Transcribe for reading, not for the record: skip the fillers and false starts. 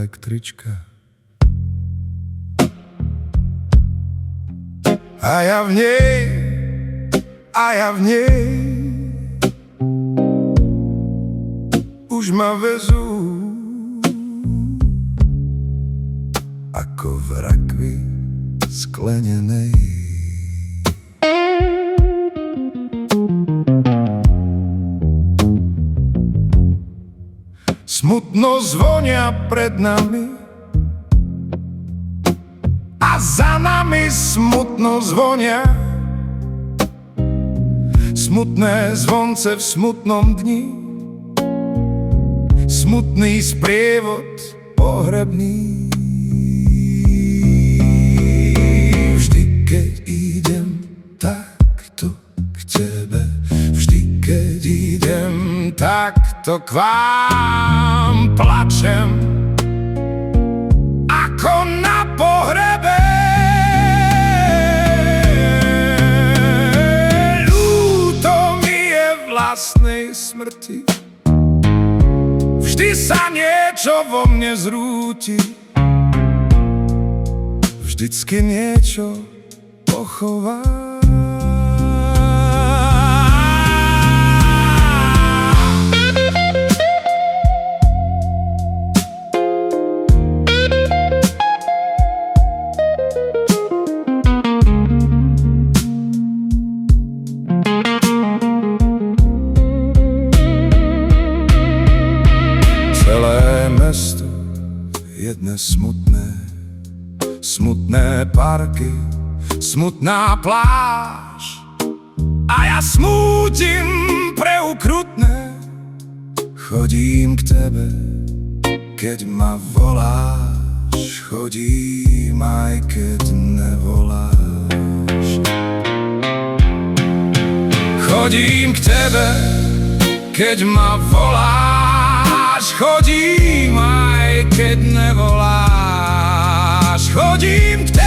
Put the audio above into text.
električka. A ja v nej už ma vezú ako v rakvi sklenenej. Smutno zvonia pred nami a za nami smutno zvonia. Smutné zvonce v smutnom dni, smutný sprievod pohrebný. Vždy, keď idem takto k tebe, vždy, keď idem takto k vám, plačem ako na pohrebe. Ľúto mi je vlastnej smrti, vždy sa niečo vo mne zrúti, vždycky niečo pochová. Celé mesto jedné smutné parky, smutná pláž. A ja smútim pre ukrutné, chodím k tebe, keď ma voláš, chodím aj keď nevoláš. Chodím k tebe, keď ma voláš, chodím aj keď nevoláš. Chodím k tebe,